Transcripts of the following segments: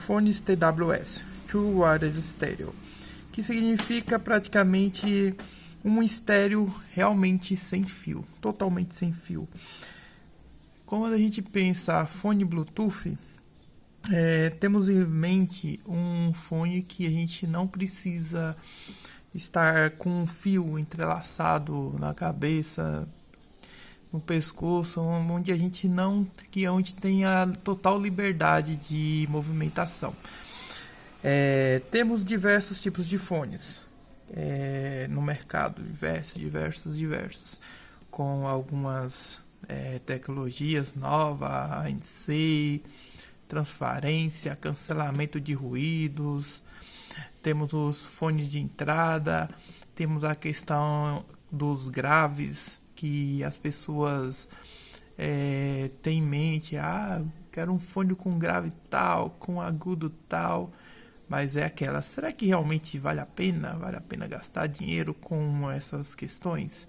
fones TWS, True Wireless Stereo, que significa praticamente um estéreo realmente sem fio, totalmente sem fio. Quando a gente pensa fone Bluetooth, temos em mente um fone que a gente não precisa estar com um fio entrelaçado na cabeça, no pescoço, onde a gente onde tem a total liberdade de movimentação. Temos diversos tipos de fones no mercado, diversos, com algumas tecnologias novas, ANC, transparência, cancelamento de ruídos. Temos os fones de entrada, temos a questão dos graves, que as pessoas têm em mente, quero um fone com grave tal, com agudo tal, mas será que realmente vale a pena gastar dinheiro com essas questões?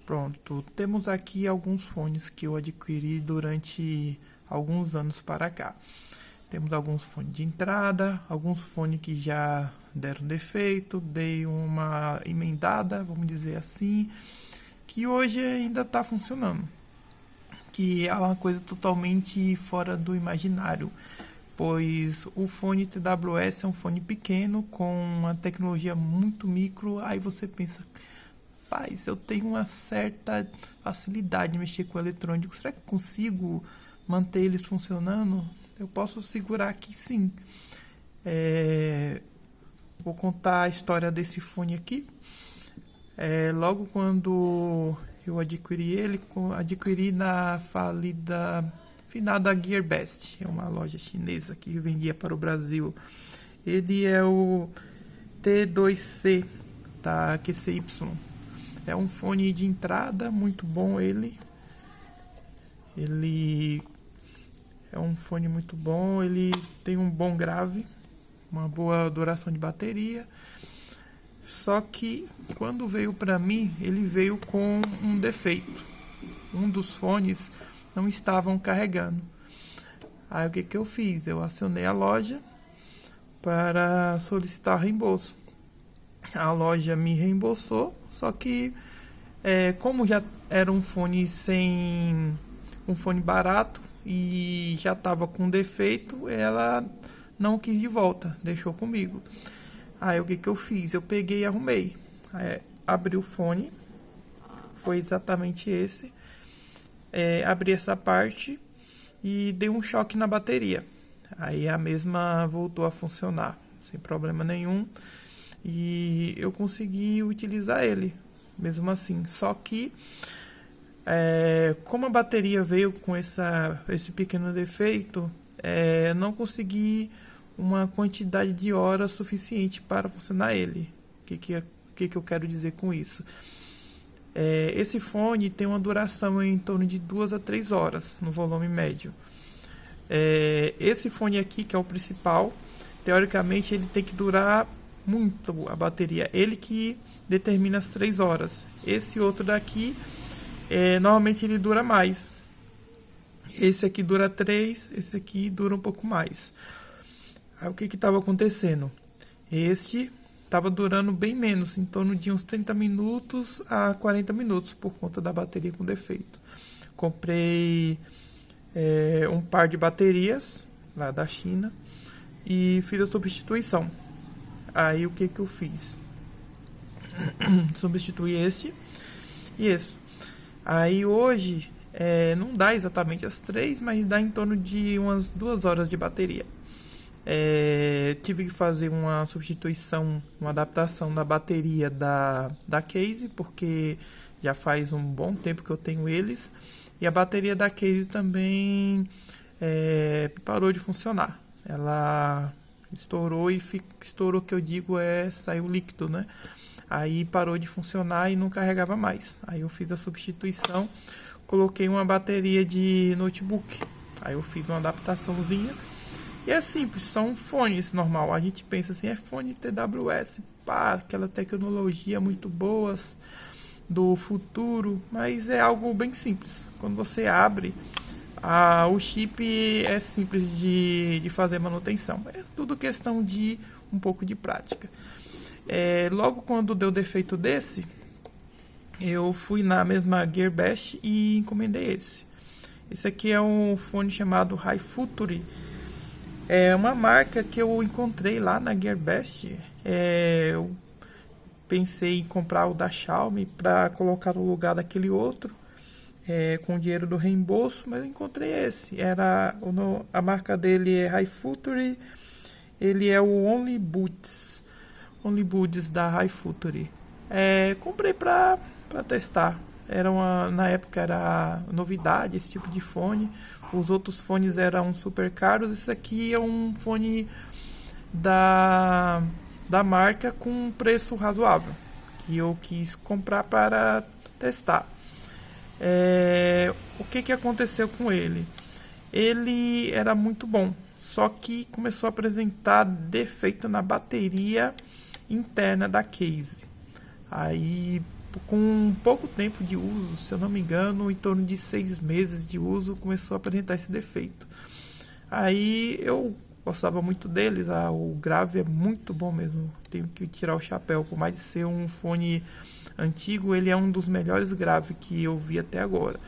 Pronto, temos aqui alguns fones que eu adquiri durante alguns anos para cá. Temos alguns fones de entrada, alguns fones que já deram defeito, dei uma emendada, vamos dizer assim, que hoje ainda está funcionando, que é uma coisa totalmente fora do imaginário, pois o fone TWS é um fone pequeno com uma tecnologia muito micro. Aí você pensa, rapaz, eu tenho uma certa facilidade de mexer com eletrônico, será que consigo manter eles funcionando? Eu posso segurar que sim. Vou contar a história desse fone aqui. Logo quando eu adquiri na finada Gearbest, é uma loja chinesa que vendia para o Brasil. Ele é o T2C da QCY. É um fone de entrada muito bom. Ele é um fone muito bom, ele tem um bom grave, uma boa duração de bateria. Só que quando veio para mim, ele veio com um defeito. Um dos fones não estavam carregando. Aí o que eu fiz? Eu acionei a loja para solicitar reembolso. A loja me reembolsou, só que como já era um fone barato e já estava com defeito, ela não quis de volta, deixou comigo. Aí o que eu fiz? Eu peguei e arrumei. Abri o fone, foi exatamente esse. Abri essa parte e dei um choque na bateria. Aí a mesma voltou a funcionar, sem problema nenhum. E eu consegui utilizar ele, mesmo assim. Só que, como a bateria veio com esse pequeno defeito, não consegui uma quantidade de horas suficiente para funcionar ele. O que eu quero dizer com isso? Esse fone tem uma duração em torno de 2 a 3 horas no volume médio. Esse fone aqui, que é o principal, teoricamente ele tem que durar muito a bateria. Ele que determina as 3 horas. Esse outro daqui, normalmente ele dura mais. Esse aqui dura 3, esse aqui dura um pouco mais. Aí o que estava acontecendo? Este estava durando bem menos, em torno de uns 30 minutos a 40 minutos, por conta da bateria com defeito. Comprei um par de baterias lá da China e fiz a substituição. Aí o que eu fiz? Substituí esse e esse. Aí hoje não dá exatamente as 3, mas dá em torno de umas 2 horas de bateria. Tive que fazer uma substituição, uma adaptação da bateria da case, porque já faz um bom tempo que eu tenho eles, e a bateria da case também parou de funcionar. Ela estourou estourou, que eu digo, saiu líquido, né? Aí parou de funcionar e não carregava mais. Aí eu fiz a substituição, coloquei uma bateria de notebook. Aí eu fiz uma adaptaçãozinha. E é simples, são fones normal. A gente pensa assim, é fone TWS, aquela tecnologia muito boas do futuro, mas é algo bem simples. Quando você abre O chip é simples de fazer manutenção. É tudo questão de um pouco de prática. Logo quando deu defeito desse, eu fui na mesma Gearbest e encomendei esse. Esse aqui é um fone chamado HiFutury. É uma marca que eu encontrei lá na Gearbest. Eu pensei em comprar o da Xiaomi para colocar no lugar daquele outro, com o dinheiro do reembolso, mas eu encontrei esse. A marca dele é HiFutury. Ele é o Only Buds da HiFutury. Comprei para testar. Na época era novidade esse tipo de fone. Os outros fones eram super caros. Esse aqui é um fone da marca com um preço razoável, que eu quis comprar para testar. O que aconteceu com ele? Ele era muito bom, só que começou a apresentar defeito na bateria interna da case. Aí, com pouco tempo de uso, se eu não me engano, em torno de 6 meses de uso, começou a apresentar esse defeito. Aí eu gostava muito deles, o grave é muito bom mesmo, tenho que tirar o chapéu. Por mais de ser um fone antigo, ele é um dos melhores graves que eu vi até agora.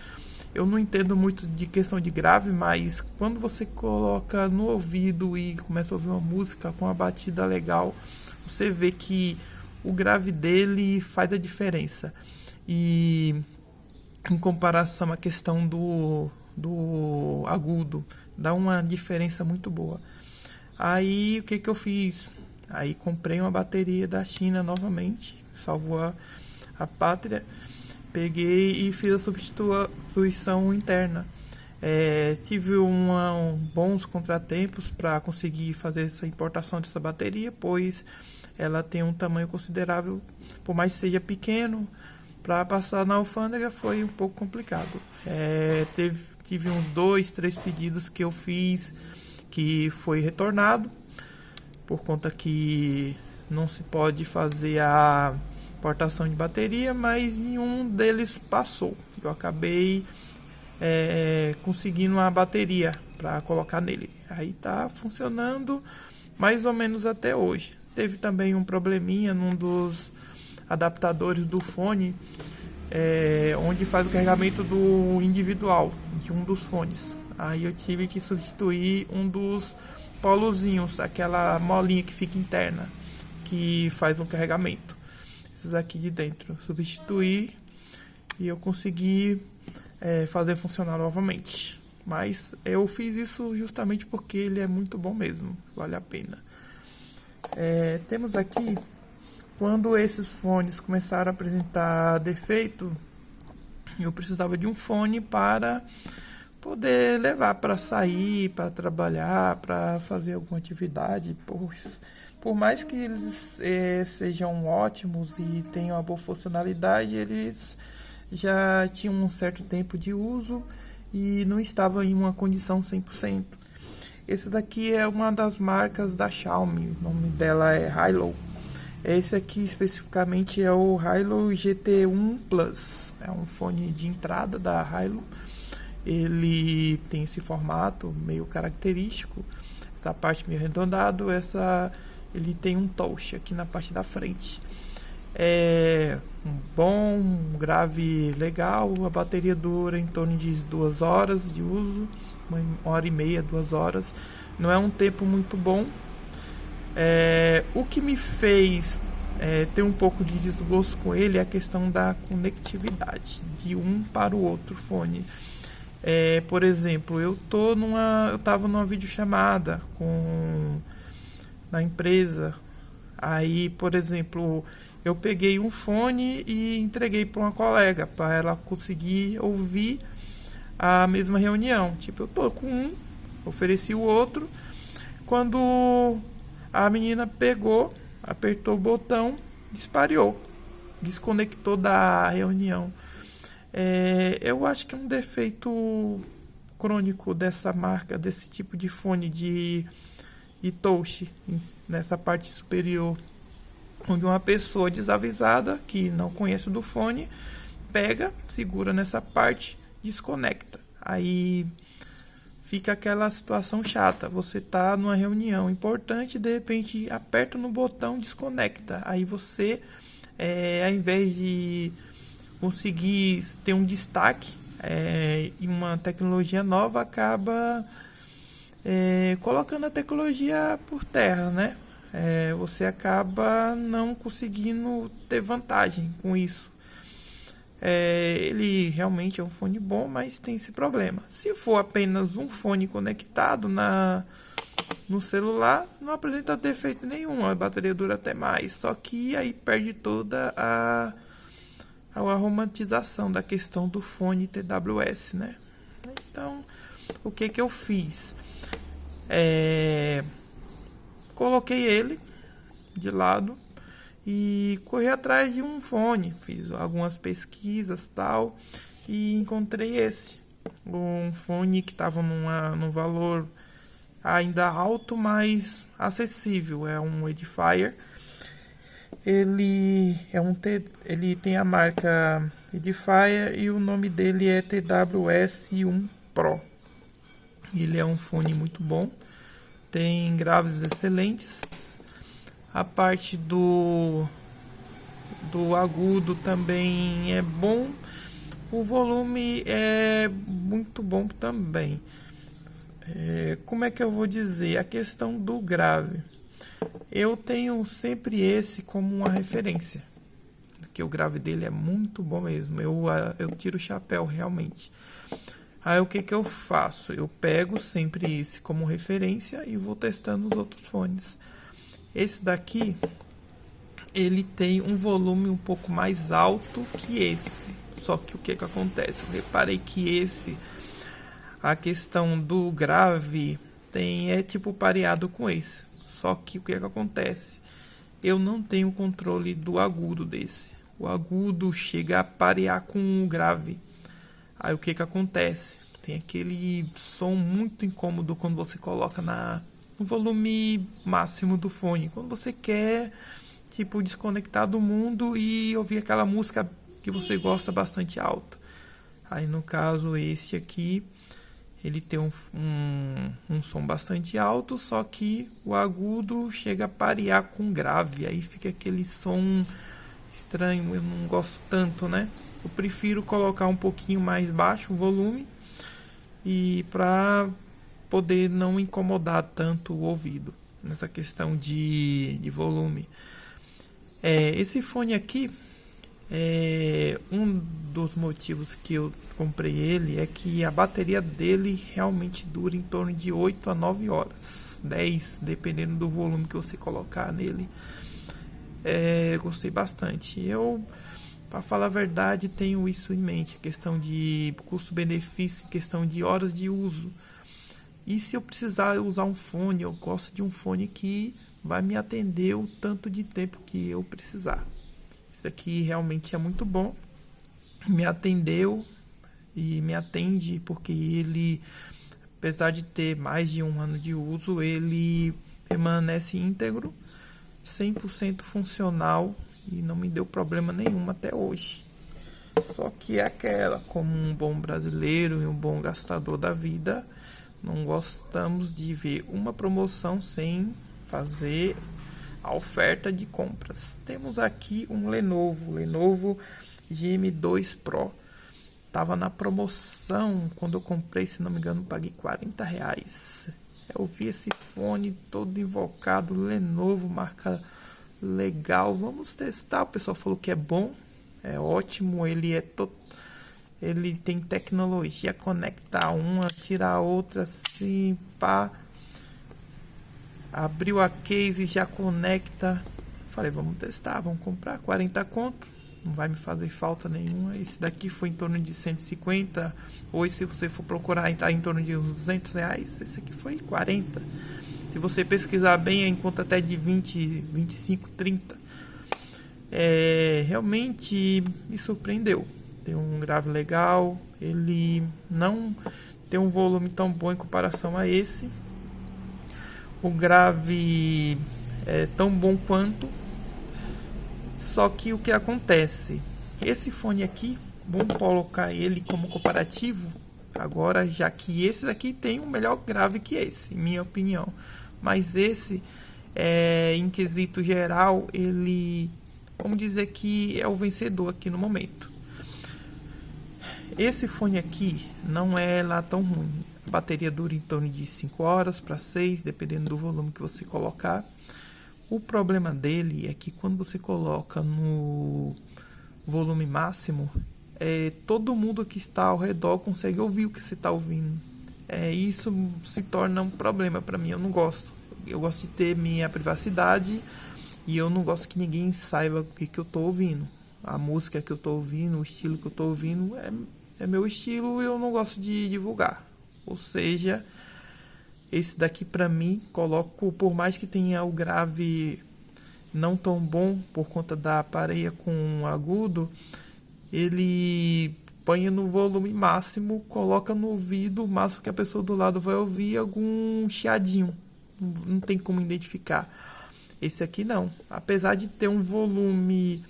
Eu não entendo muito de questão de grave, mas quando você coloca no ouvido e começa a ouvir uma música com uma batida legal, você vê que o grave dele faz a diferença. E em comparação à questão do agudo, dá uma diferença muito boa. Aí o que eu fiz? Aí comprei uma bateria da China novamente, salvou a pátria. Peguei e fiz a substituição interna. Tive bons contratempos para conseguir fazer essa importação dessa bateria, pois ela tem um tamanho considerável, por mais que seja pequeno, para passar na alfândega foi um pouco complicado. Tive uns 2, 3 pedidos que eu fiz que foi retornado, por conta que não se pode fazer a importação de bateria, mas em um deles passou. Eu acabei conseguindo uma bateria para colocar nele. Aí tá funcionando mais ou menos até hoje. Teve também um probleminha num dos adaptadores do fone, onde faz o carregamento do individual de um dos fones. Aí eu tive que substituir um dos polozinhos, aquela molinha que fica interna, que faz um carregamento. Esses aqui de dentro, substituir, e eu consegui fazer funcionar novamente. Mas eu fiz isso justamente porque ele é muito bom mesmo, vale a pena. Temos aqui, quando esses fones começaram a apresentar defeito, eu precisava de um fone para poder levar para sair, para trabalhar, para fazer alguma atividade. Por mais que eles sejam ótimos e tenham uma boa funcionalidade, eles já tinham um certo tempo de uso e não estavam em uma condição 100%. Esse daqui é uma das marcas da Xiaomi, o nome dela é Hilo. Esse aqui especificamente é o Hilo GT1 Plus, é um fone de entrada da Hilo. Ele tem esse formato meio característico, essa parte meio arredondado, ele tem um touch aqui na parte da frente. Um grave legal, a bateria dura em torno de 2 horas de uso, 1h30, 2 horas. Não é um tempo muito bom. O que me fez ter um pouco de desgosto com ele é a questão da conectividade de um para o outro fone. Por exemplo, eu estava numa videochamada na empresa. Aí, por exemplo, eu peguei um fone e entreguei para uma colega para ela conseguir ouvir a mesma reunião. Tipo, eu tô com um, ofereci o outro. Quando a menina pegou, apertou o botão, disparou, desconectou da reunião. Eu acho que é um defeito crônico dessa marca, desse tipo de fone de touch, nessa parte superior, onde uma pessoa desavisada que não conhece do fone pega, segura nessa parte, desconecta. Aí fica aquela situação chata. Você tá numa reunião importante, de repente aperta no botão, desconecta. Aí você, ao invés de conseguir ter um destaque em uma tecnologia nova, acaba colocando a tecnologia por terra, né? Você acaba não conseguindo ter vantagem com isso. Ele realmente é um fone bom, mas tem esse problema. Se for apenas um fone conectado no celular, não apresenta defeito nenhum, a bateria dura até mais. Só que aí perde toda a romantização da questão do fone TWS, né? Então, o que eu fiz? Coloquei ele de lado e corri atrás de um fone, fiz algumas pesquisas tal e encontrei um fone que estava num valor ainda alto, mas acessível. É um Edifier. Ele tem a marca Edifier e o nome dele é TWS1 Pro. Ele é um fone muito bom, tem graves excelentes. A parte do agudo também é bom. O volume é muito bom também. Como é que eu vou dizer? A questão do grave. Eu tenho sempre esse como uma referência. Porque o grave dele é muito bom mesmo. Eu tiro o chapéu realmente. Aí o que eu faço? Eu pego sempre esse como referência e vou testando os outros fones. Esse daqui, ele tem um volume um pouco mais alto que esse. Só que o que acontece? Eu reparei que a questão do grave é tipo pareado com esse. Só que o que acontece? Eu não tenho controle do agudo desse. O agudo chega a parear com o grave. Aí o que acontece? Tem aquele som muito incômodo quando você coloca no volume máximo do fone. Quando você quer, tipo, desconectar do mundo e ouvir aquela música que você gosta bastante alto. Aí no caso esse aqui, ele tem um som bastante alto, só que o agudo chega a parear com o grave. Aí fica aquele som estranho, eu não gosto tanto, né? Eu prefiro colocar um pouquinho mais baixo o volume e para poder não incomodar tanto o ouvido nessa questão de volume. Esse fone aqui, um dos motivos que eu comprei ele é que a bateria dele realmente dura em torno de 8 a 9 horas, 10, dependendo do volume que você colocar nele. Gostei bastante. Para falar a verdade, tenho isso em mente, a questão de custo-benefício, questão de horas de uso. E se eu precisar usar um fone, eu gosto de um fone que vai me atender o tanto de tempo que eu precisar. Isso aqui realmente é muito bom. Me atendeu e me atende porque ele, apesar de ter mais de um ano de uso, ele permanece íntegro, 100% funcional e não me deu problema nenhum até hoje. Só que é aquela, como um bom brasileiro e um bom gastador da vida, não gostamos de ver uma promoção sem fazer a oferta de compras. Temos aqui um Lenovo GM2 Pro. Tava na promoção quando eu comprei, se não me engano, paguei R$40. Eu vi esse fone todo invocado, Lenovo, marca legal. Vamos testar. O pessoal falou que é bom, é ótimo. Ele tem tecnologia, conectar uma, tirar a outra, assim, pá. Abriu a case e já conecta. Falei, vamos testar, vamos comprar. 40 conto, não vai me fazer falta nenhuma. Esse daqui foi em torno de 150. Hoje, se você for procurar, está em torno de uns R$200. Esse aqui foi 40. Se você pesquisar bem, encontra até de 20, 25, 30. Realmente me surpreendeu. Tem um grave legal, ele não tem um volume tão bom em comparação a esse. O grave é tão bom quanto, só que o que acontece? Esse fone aqui, vamos colocar ele como comparativo, Agora, já que esse daqui tem um melhor grave que esse, em minha opinião. Mas esse, em quesito geral, ele, vamos dizer que é o vencedor aqui no momento. Esse fone aqui não é lá tão ruim. A bateria dura em torno de 5 horas para 6, dependendo do volume que você colocar. O problema dele é que quando você coloca no volume máximo, todo mundo que está ao redor consegue ouvir o que você está ouvindo. Isso se torna um problema para mim. Eu não gosto. Eu gosto de ter minha privacidade e eu não gosto que ninguém saiba o que eu estou ouvindo. A música que eu estou ouvindo, o estilo que eu estou ouvindo é meu estilo e eu não gosto de divulgar. Ou seja, esse daqui para mim, coloco, por mais que tenha o grave não tão bom por conta da pareia com agudo, ele põe no volume máximo, coloca no ouvido, o máximo que a pessoa do lado vai ouvir algum chiadinho. Não tem como identificar. Esse aqui não. Apesar de ter um volume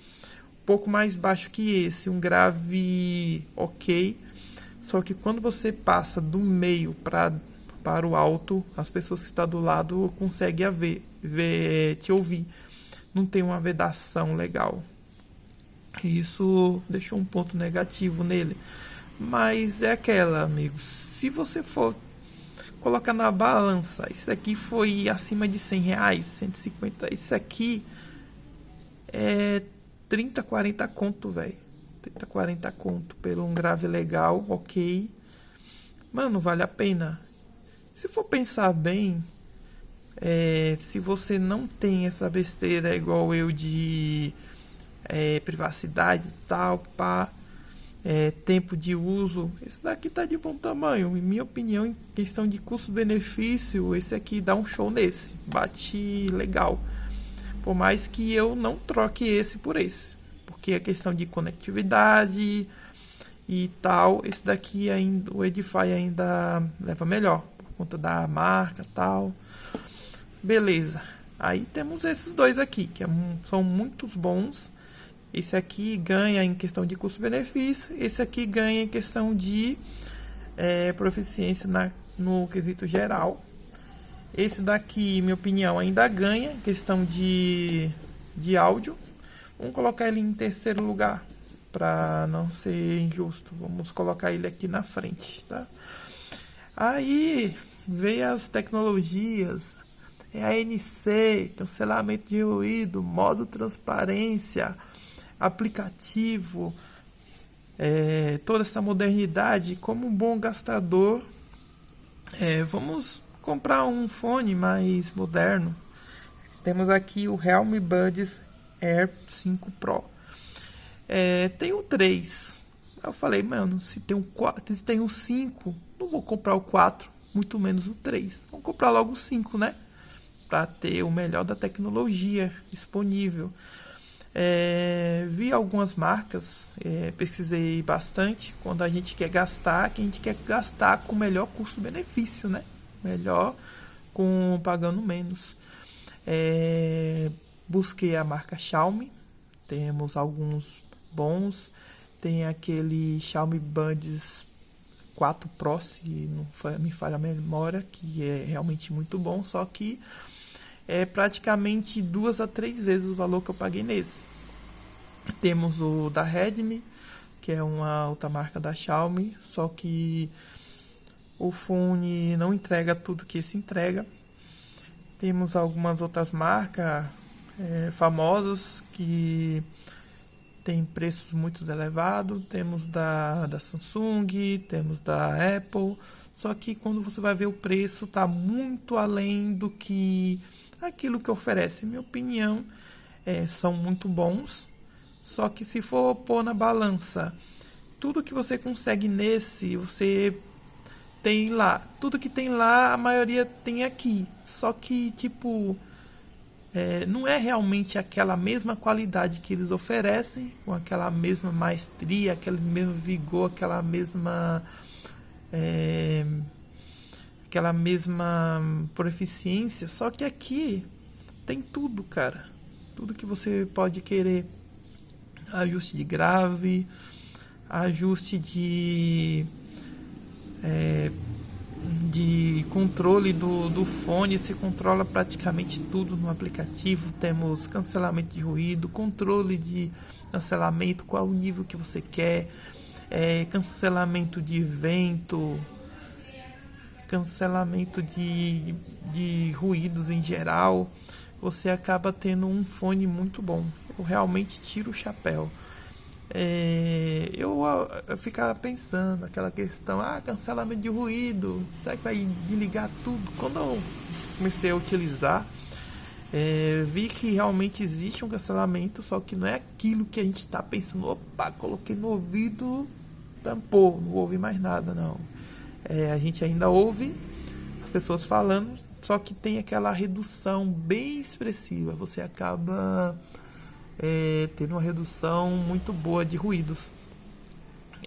um pouco mais baixo que esse, um grave ok, só que quando você passa do meio para o alto, as pessoas que estão do lado conseguem te ouvir. Não tem uma vedação legal. Isso deixou um ponto negativo nele. Mas é aquela, amigos. Se você for colocar na balança, isso aqui foi acima de R$100, 150. Isso aqui é 30, 40 conto, velho. 30, 40 conto pelo um grave legal, ok. Mano, vale a pena. Se for pensar bem, se você não tem essa besteira igual eu de privacidade e tal, tempo de uso, esse daqui tá de bom tamanho. Em minha opinião, em questão de custo-benefício, esse aqui dá um show nesse. Bate legal. Por mais que eu não troque esse por esse. Porque a questão de conectividade e tal, esse daqui ainda, o Edify ainda leva melhor. Por conta da marca e tal. Beleza. Aí temos esses dois aqui, que são muito bons. Esse aqui ganha em questão de custo-benefício. Esse aqui ganha em questão de proficiência no quesito geral. Esse daqui, minha opinião, ainda ganha em questão de áudio. Vamos colocar ele em terceiro lugar, para não ser injusto. Vamos colocar ele aqui na frente, tá? Aí veio as tecnologias, ANC, cancelamento de ruído, modo transparência, aplicativo, toda essa modernidade. Como um bom gastador, vamos comprar um fone mais moderno. Temos aqui o Realme Buds Air 5 Pro. Tem o 3. Eu falei, mano, se tem um 4, se tem um 5, não vou comprar o 4, muito menos o 3. Vamos comprar logo o 5, né? Para ter o melhor da tecnologia disponível. Vi algumas marcas, pesquisei bastante. Quando a gente quer gastar, que a gente quer gastar com melhor custo-benefício, né? Melhor pagando menos. Busquei a marca Xiaomi. Temos alguns bons. Tem aquele Xiaomi Buds 4 Pro, se não me falha a memória, que é realmente muito bom, só que é praticamente 2 a 3 vezes o valor que eu paguei nesse. Temos o da Redmi, que é uma outra marca da Xiaomi, só que o fone não entrega tudo que esse entrega. Temos algumas outras marcas famosas que tem preços muito elevados. Temos da Samsung, temos da Apple, só que quando você vai ver o preço está muito além do que aquilo que oferece. Em minha opinião, são muito bons, só que se for pôr na balança tudo que você consegue nesse, você tem lá, tudo que tem lá a maioria tem aqui, só que tipo não é realmente aquela mesma qualidade que eles oferecem, com aquela mesma maestria, aquele mesmo vigor, aquela mesma proficiência. Só que aqui tem tudo, cara. Tudo que você pode querer. Ajuste de grave, ajuste de de controle do fone. Se controla praticamente tudo no aplicativo. Temos cancelamento de ruído, controle de cancelamento, qual o nível que você quer, cancelamento de vento, cancelamento de ruídos em geral. Você acaba tendo um fone muito bom. Eu realmente tiro o chapéu. Eu ficava pensando aquela questão, cancelamento de ruído, será que vai desligar tudo? Quando eu comecei a utilizar, vi que realmente existe um cancelamento, só que não é aquilo que a gente está pensando, opa, coloquei no ouvido, tampou, não ouvi mais nada, não. A gente ainda ouve as pessoas falando, só que tem aquela redução bem expressiva. Você acaba tendo uma redução muito boa de ruídos.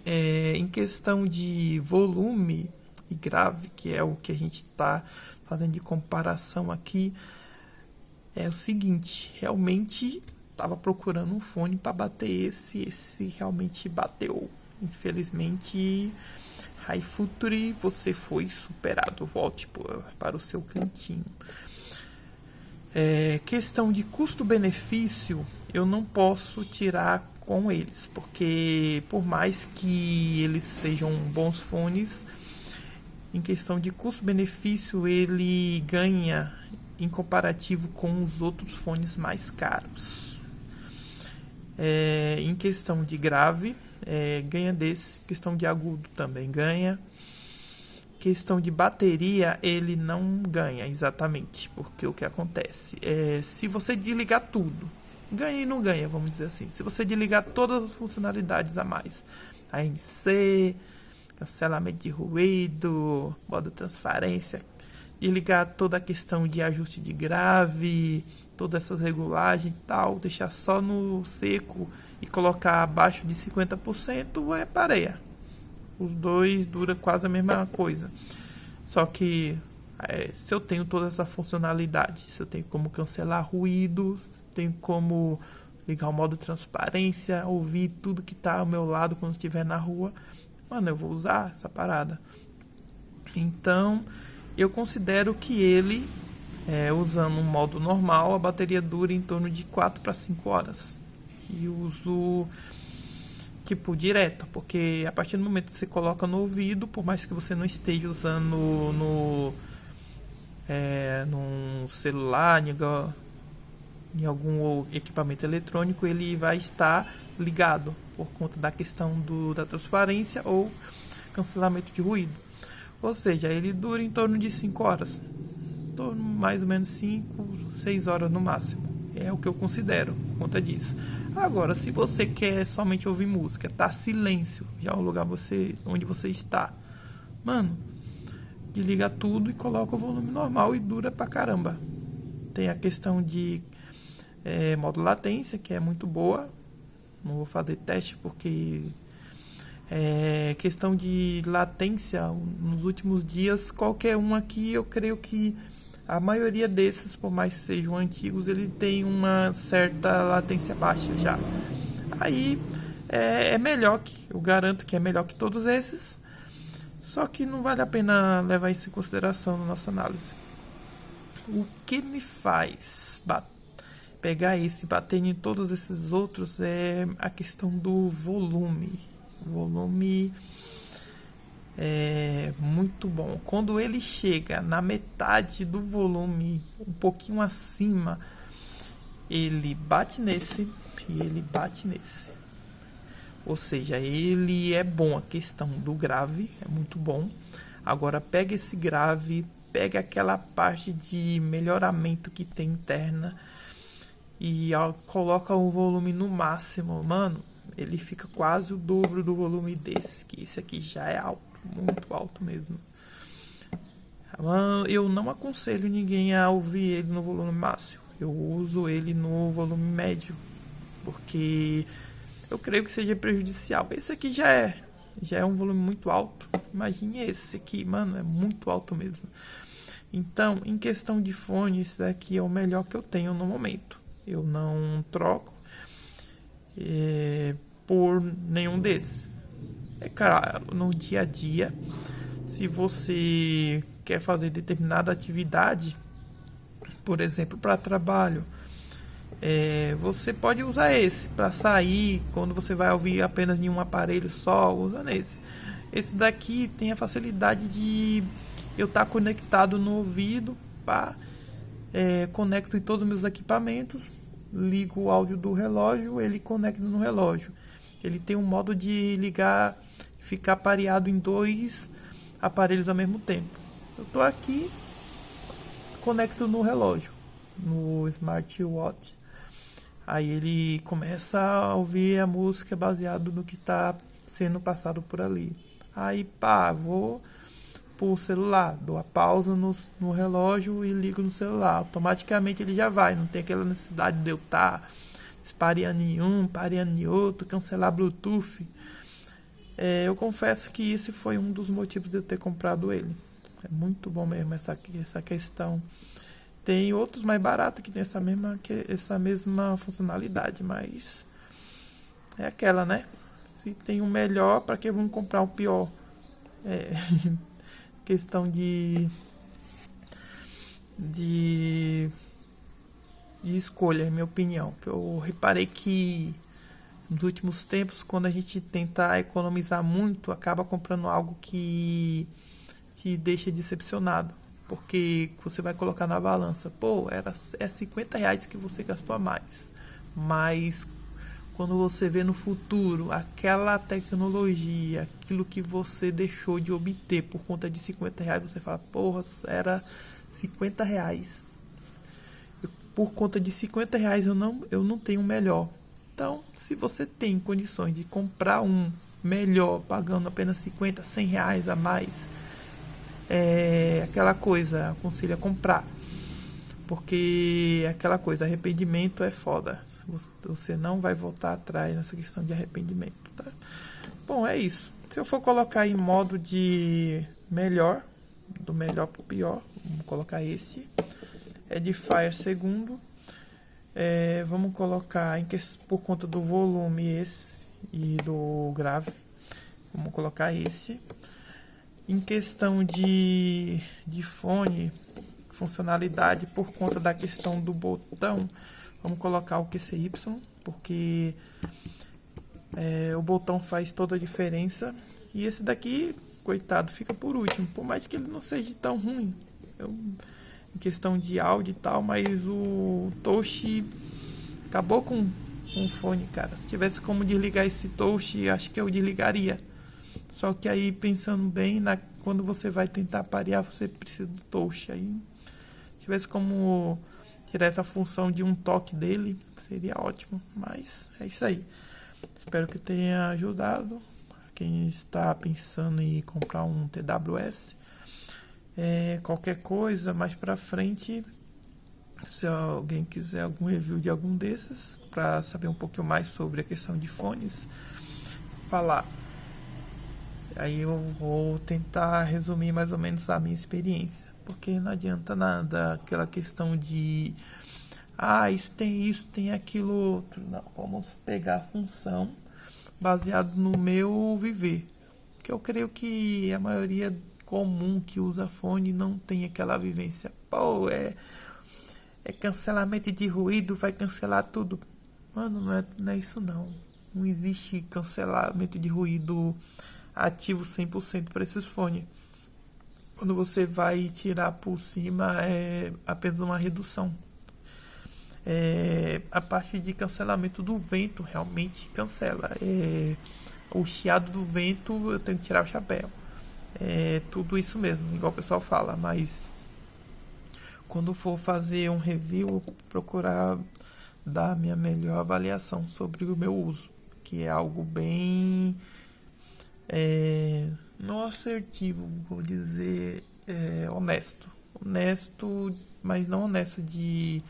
Em questão de volume e grave, que é o que a gente está fazendo de comparação aqui, é o seguinte: realmente estava procurando um fone para bater esse realmente bateu. Infelizmente, High Future, você foi superado. Volte para o seu cantinho. Questão de custo-benefício, eu não posso tirar com eles, porque por mais que eles sejam bons fones, em questão de custo-benefício, ele ganha em comparativo com os outros fones mais caros. Em questão de grave, ganha desse. Questão de agudo também ganha. Questão de bateria, ele não ganha exatamente, porque o que acontece se você desligar tudo, ganha e não ganha, vamos dizer assim. Se você desligar todas as funcionalidades a mais, ANC, cancelamento de ruído, modo transparência, desligar toda a questão de ajuste de grave, todas essas regulagens e tal, deixar só no seco e colocar abaixo de 50%, pareia. Os dois duram quase a mesma coisa. Só que se eu tenho toda essa funcionalidade, se eu tenho como cancelar ruído, tenho como ligar o modo transparência, ouvir tudo que está ao meu lado quando estiver na rua, mano, eu vou usar essa parada. Então, eu considero que ele, usando um modo normal, a bateria dura em torno de 4 para 5 horas. E uso tipo direto, porque a partir do momento que você coloca no ouvido, por mais que você não esteja usando no celular, em algum equipamento eletrônico, ele vai estar ligado por conta da questão da transparência ou cancelamento de ruído. Ou seja, ele dura em torno de 5 horas, em torno mais ou menos 5, 6 horas no máximo. É o que eu considero por conta disso. Agora, se você quer somente ouvir música, tá silêncio, já é o lugar onde você está, mano, desliga tudo e coloca o volume normal e dura pra caramba. Tem a questão de modo latência, que é muito boa. Não vou fazer teste porque questão de latência nos últimos dias, qualquer um aqui, eu creio que a maioria desses, por mais que sejam antigos, ele tem uma certa latência baixa já. Aí melhor, eu garanto que é melhor que todos esses, só que não vale a pena levar isso em consideração na nossa análise. O que me faz pegar esse e bater em todos esses outros é a questão do volume. O volume é muito bom. Quando ele chega na metade do volume, um pouquinho acima, ele bate nesse e ele bate nesse. Ou seja, ele é bom. A questão do grave é muito bom. Agora pega esse grave, pega aquela parte de melhoramento que tem interna e coloca o volume no máximo, mano, ele fica quase o dobro do volume desse, que esse aqui já é alto, muito alto mesmo. Eu não aconselho ninguém a ouvir ele no volume máximo. Eu uso ele no volume médio, porque eu creio que seja prejudicial. Esse aqui já é um volume muito alto. Imagine esse aqui, mano, é muito alto mesmo. Então, em questão de fone, esse aqui é o melhor que eu tenho no momento. Eu não troco por nenhum desses. É claro, no dia a dia, Se você quer fazer determinada atividade, por exemplo, para trabalho, você pode usar esse para sair. Quando você vai ouvir apenas em um aparelho só, usa nesse. Esse daqui tem a facilidade de eu estar conectado no ouvido, conecto em todos os meus equipamentos, ligo o áudio do relógio, ele conecta no relógio. Ele tem um modo de ligar, ficar pareado em 2 aparelhos ao mesmo tempo. Eu estou aqui, conecto no relógio, no smartwatch. Aí ele começa a ouvir a música baseado no que está sendo passado por ali. Aí vou pro celular, dou a pausa no relógio e ligo no celular. Automaticamente ele já vai, não tem aquela necessidade de eu estar pareando em um, pareando em outro, cancelar Bluetooth. Eu confesso que esse foi um dos motivos de eu ter comprado ele. É muito bom mesmo essa questão. Tem outros mais baratos que tem essa mesma funcionalidade, mas é aquela, né? Se tem um melhor, para que vamos comprar o pior? Questão de escolha, é minha opinião. Que eu reparei que nos últimos tempos, quando a gente tenta economizar muito, acaba comprando algo que deixa decepcionado. Porque você vai colocar na balança, é R$50 que você gastou a mais. Mas quando você vê no futuro aquela tecnologia, aquilo que você deixou de obter por conta de R$50, você fala, era R$50. Por conta de R$50 eu não tenho um melhor. Então, se você tem condições de comprar um melhor, pagando apenas R$50, R$100 a mais, aquela coisa, aconselho a comprar. Porque aquela coisa, arrependimento é foda. Você não vai voltar atrás nessa questão de arrependimento, tá? Bom, é isso. Se eu for colocar em modo de melhor, do melhor pro pior, vamos colocar esse. Edifier segundo. Vamos colocar, por conta do volume, esse e do grave, vamos colocar esse. Em questão de fone, funcionalidade, por conta da questão do botão, vamos colocar o QCY, porque o botão faz toda a diferença. E esse daqui, coitado, fica por último, por mais que ele não seja tão ruim em questão de áudio e tal, mas o touch acabou com o fone, cara. Se tivesse como desligar esse touch, acho que eu desligaria. Só que aí, pensando bem, quando você vai tentar parear, você precisa do touch. Aí, se tivesse como tirar essa função de um toque dele, seria ótimo. Mas é isso aí. Espero que tenha ajudado quem está pensando em comprar um TWS. Qualquer coisa, mais pra frente, se alguém quiser algum review de algum desses, para saber um pouquinho mais sobre a questão de fones, falar. Aí eu vou tentar resumir mais ou menos a minha experiência, porque não adianta nada aquela questão de isso tem aquilo outro. Não, vamos pegar a função baseado no meu viver, que eu creio que a maioria comum que usa fone não tem aquela vivência. É cancelamento de ruído, vai cancelar tudo. Mano, não é isso não. Não existe cancelamento de ruído ativo 100% para esses fones. Quando você vai tirar por cima, é apenas uma redução. A parte de cancelamento do vento realmente cancela. O chiado do vento, eu tenho que tirar o chapéu. Tudo isso mesmo, igual o pessoal fala, mas quando for fazer um review, eu vou procurar dar a minha melhor avaliação sobre o meu uso, que é algo bem não assertivo, vou dizer, honesto, mas não honesto de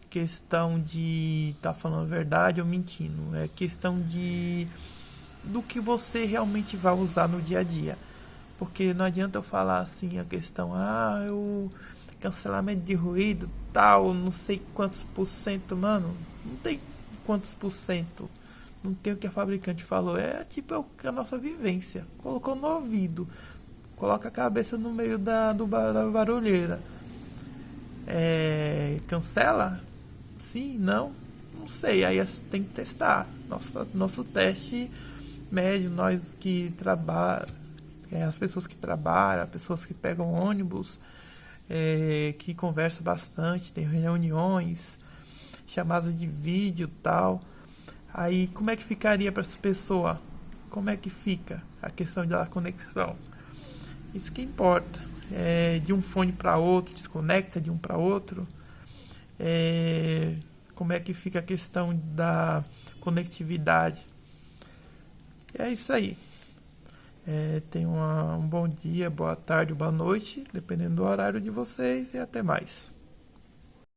questão de estar falando verdade ou mentindo, é questão do que você realmente vai usar no dia a dia. Porque não adianta eu falar assim a questão, o cancelamento de ruído, tal, não sei quantos por cento, mano, não tem quantos por cento, não tem o que a fabricante falou, tipo a nossa vivência, colocou no ouvido, coloca a cabeça no meio da barulheira. Cancela? Sim, não? Não sei, aí tem que testar. Nosso teste médio, nós que trabalhamos, as pessoas que trabalham, as pessoas que pegam ônibus, que conversam bastante, tem reuniões, chamadas de vídeo e tal. Aí como é que ficaria para essa pessoa? Como é que fica a questão da conexão? Isso que importa. De um fone para outro, desconecta de um para outro. Como é que fica a questão da conectividade? É isso aí. Tenham um bom dia, boa tarde, boa noite, dependendo do horário de vocês, e até mais.